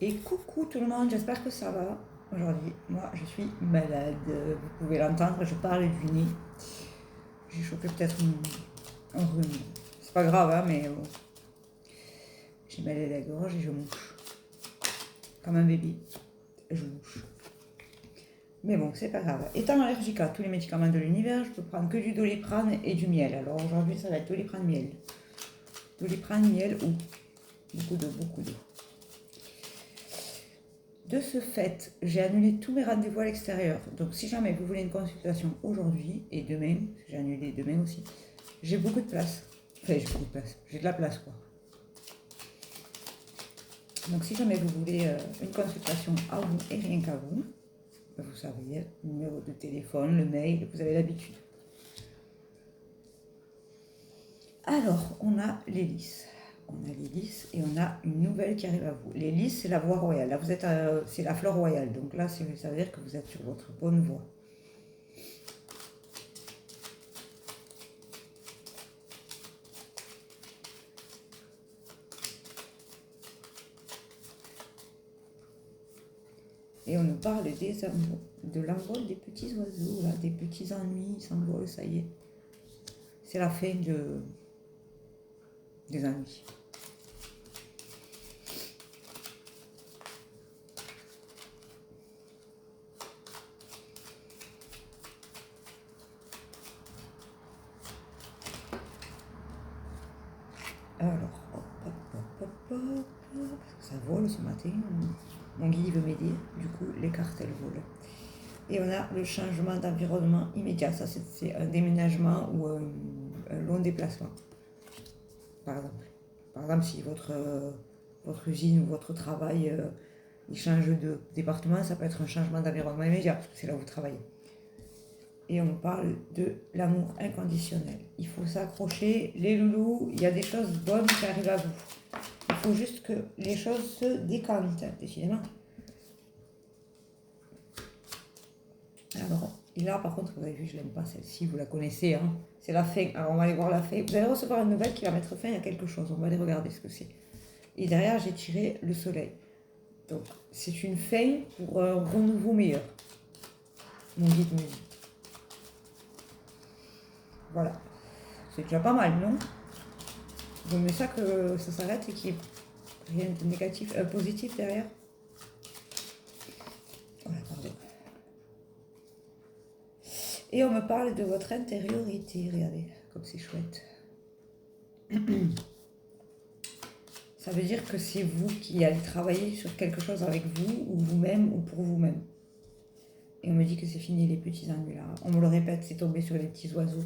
Et coucou tout le monde, j'espère que ça va. Aujourd'hui, moi je suis malade. Vous pouvez l'entendre, je parle du nez. J'ai chopé peut-être un rhume. C'est pas grave, hein, mais j'ai mal à la gorge et je mouche. Comme un bébé, je mouche. Mais bon, c'est pas grave. Étant allergique à tous les médicaments de l'univers, je peux prendre que du Doliprane et du miel. Alors aujourd'hui, ça va être Doliprane miel. Doliprane miel ou beaucoup d'eau, beaucoup d'eau. De ce fait, j'ai annulé tous mes rendez-vous à l'extérieur. Donc si jamais vous voulez une consultation aujourd'hui et demain, j'ai annulé demain aussi, j'ai beaucoup de place. Enfin, j'ai beaucoup de place. J'ai de la place, quoi. Donc si jamais vous voulez une consultation à vous et rien qu'à vous, vous savez, le numéro de téléphone, le mail, vous avez l'habitude. Alors, on a les lys. On a les lys et on a une nouvelle qui arrive à vous. Les lys, c'est la voie royale. Là, vous êtes, c'est la fleur royale. Donc là, ça veut dire que vous êtes sur votre bonne voie. Et on nous parle de l'envol des petits oiseaux, là, des petits ennuis, ils s'envolent, ça y est. C'est la fin des ennuis. Alors, hop, hop, hop, hop, hop, ça vole ce matin. Mon guide veut m'aider, du coup, les cartes, elles volent. Et on a le changement d'environnement immédiat. Ça, c'est un déménagement ou un long déplacement. Par exemple, si votre usine ou votre travail il change de département, ça peut être un changement d'environnement immédiat, parce que c'est là où vous travaillez. Et on parle de l'amour inconditionnel. Il faut s'accrocher, les loulous, il y a des choses bonnes qui arrivent à vous. Il faut juste que les choses se décantent, décidément. Alors, là, par contre, vous avez vu, je l'aime pas celle-ci, vous la connaissez, hein. C'est la fin. Alors, on va aller voir la fin. Vous allez recevoir une nouvelle qui va mettre fin à quelque chose. On va aller regarder ce que c'est. Et derrière, j'ai tiré le soleil. Donc, c'est une fin pour un renouveau meilleur. Mon guide me dit. Voilà. C'est déjà pas mal, non? Vaut mieux ça que ça s'arrête et qu'il n'y ait rien de négatif, positif derrière. Voilà, pardon. Et on me parle de votre intériorité. Regardez, comme c'est chouette. Ça veut dire que c'est vous qui allez travailler sur quelque chose avec vous, ou vous-même, ou pour vous-même. Et on me dit que c'est fini les petits ennuis là. On me le répète, c'est tombé sur les petits oiseaux.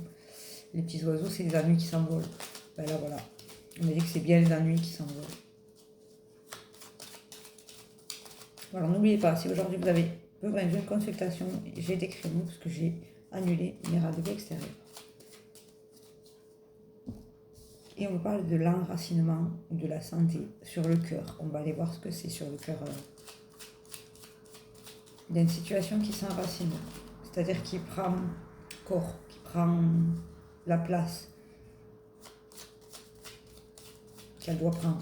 Les petits oiseaux, c'est les ennuis qui s'envolent. Ben là, voilà. On me dit que c'est bien les ennuis qui s'envolent. Alors n'oubliez pas, si aujourd'hui vous avez besoin d'une consultation, j'ai des créneaux parce que j'ai annulé mes rendez-vous extérieurs. Et on me parle de l'enracinement ou de la santé sur le cœur. On va aller voir ce que c'est sur le cœur. Il y a une situation qui s'enracine, c'est-à-dire qui prend corps, qui prend la place qu'elle doit prendre.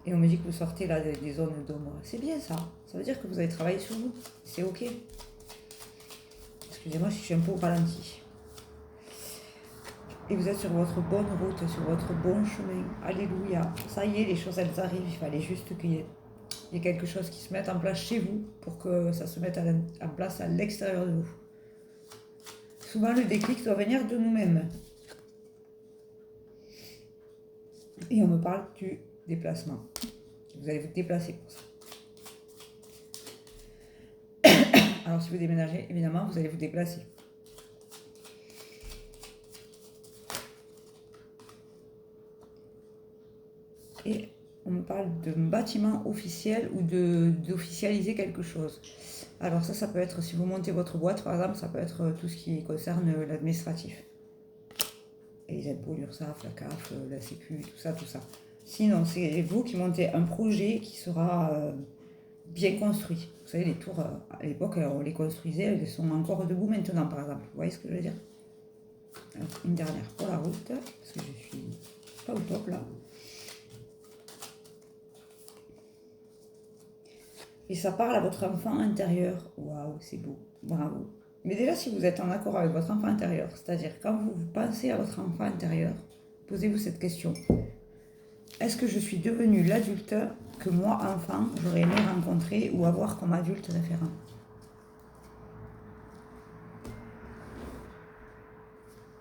Et on me dit que vous sortez là des zones d'ombre. C'est bien ça. Ça veut dire que vous avez travaillé sur vous. C'est ok. Excusez-moi si je suis un peu au ralenti. Et vous êtes sur votre bonne route, sur votre bon chemin. Alléluia. Ça y est, les choses elles arrivent. Il fallait juste qu'il y ait quelque chose qui se mette en place chez vous pour que ça se mette en place à l'extérieur de vous. Souvent le déclic doit venir de nous-mêmes. Et on me parle du déplacement. Vous allez vous déplacer pour ça. Alors si vous déménagez, évidemment, vous allez vous déplacer. Et on me parle d'un bâtiment officiel ou d'officialiser quelque chose. Alors ça peut être, si vous montez votre boîte, par exemple, ça peut être tout ce qui concerne l'administratif. Et les impôts, l'URSSAF, la CAF, la Sécu, tout ça, tout ça. Sinon, c'est vous qui montez un projet qui sera bien construit. Vous savez, les tours, à l'époque, on les construisait, elles sont encore debout maintenant, par exemple. Vous voyez ce que je veux dire? Alors, une dernière pour la route, parce que je suis pas au top là. Et ça parle à votre enfant intérieur. Waouh, c'est beau. Bravo. Mais déjà, si vous êtes en accord avec votre enfant intérieur, c'est-à-dire quand vous pensez à votre enfant intérieur, posez-vous cette question. Est-ce que je suis devenue l'adulte que moi, enfant, j'aurais aimé rencontrer ou avoir comme adulte référent?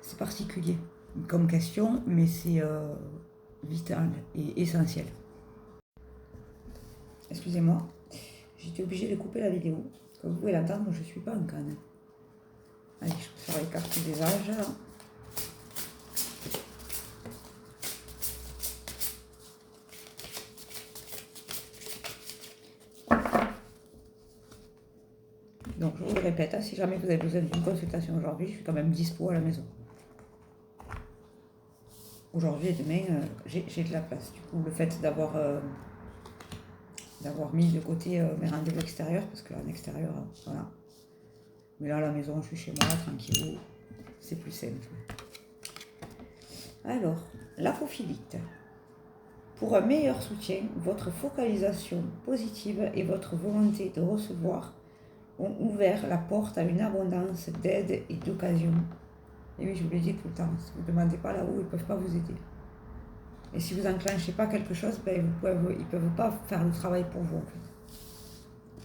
C'est particulier comme question, mais c'est vital et essentiel. Excusez-moi, j'étais obligée de couper la vidéo. Comme vous pouvez l'entendre, je ne suis pas en canne. Allez, je vais faire les cartes des âges. Là. Donc, je vous le répète, si jamais vous avez besoin d'une consultation aujourd'hui, je suis quand même dispo à la maison. Aujourd'hui et demain, j'ai de la place. Du coup, le fait d'avoir mis de côté mes rendez-vous extérieurs, parce qu'en extérieur, voilà. Mais là, à la maison, je suis chez moi, tranquille, c'est plus simple. Alors, l'apophilite. Pour un meilleur soutien, votre focalisation positive et votre volonté de recevoir ont ouvert la porte à une abondance d'aide et d'occasion. Et oui, je vous le dis tout le temps, si vous ne demandez pas là-haut, ils ne peuvent pas vous aider. Et si vous n'enclenchez pas quelque chose, ben ils ne peuvent pas faire le travail pour vous, en fait.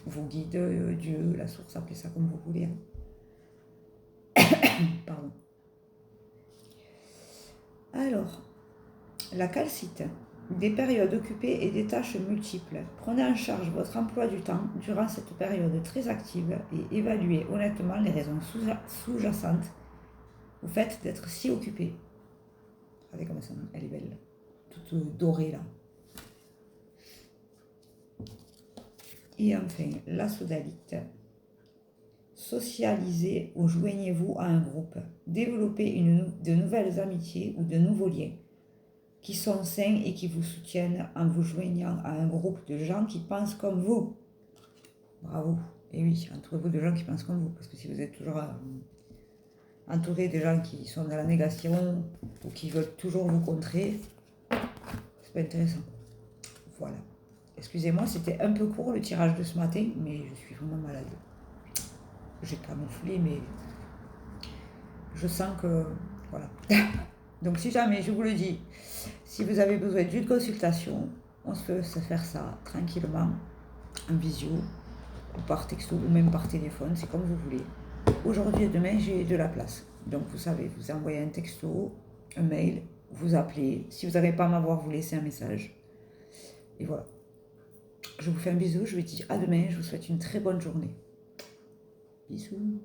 Vos guides, Dieu, la source, appelez ça comme vous voulez. Pardon. Alors, la calcite. Des périodes occupées et des tâches multiples. Prenez en charge votre emploi du temps durant cette période très active et évaluez honnêtement les raisons sous-jacentes au fait d'être si occupé. Regardez comme elle est belle, toute dorée là. Et enfin, la sodalite. Socialisez ou joignez-vous à un groupe. Développez de nouvelles amitiés ou de nouveaux liens qui sont sains et qui vous soutiennent en vous joignant à un groupe de gens qui pensent comme vous. Bravo. Et oui, entourez-vous de gens qui pensent comme vous, parce que si vous êtes toujours entouré de gens qui sont dans la négation ou qui veulent toujours vous contrer, c'est pas intéressant. Voilà. Excusez-moi, c'était un peu court le tirage de ce matin, mais je suis vraiment malade. J'ai camouflé, mais je sens que... Voilà. Donc si jamais, je vous le dis, si vous avez besoin d'une consultation, on se peut se faire ça tranquillement, en visio, ou par texto, ou même par téléphone, c'est comme vous voulez. Aujourd'hui et demain, j'ai de la place. Donc vous savez, vous envoyez un texto, un mail, vous appelez. Si vous n'arrivez pas à m'avoir, vous laissez un message. Et voilà. Je vous fais un bisou, je vous dis à demain, je vous souhaite une très bonne journée. Bisous.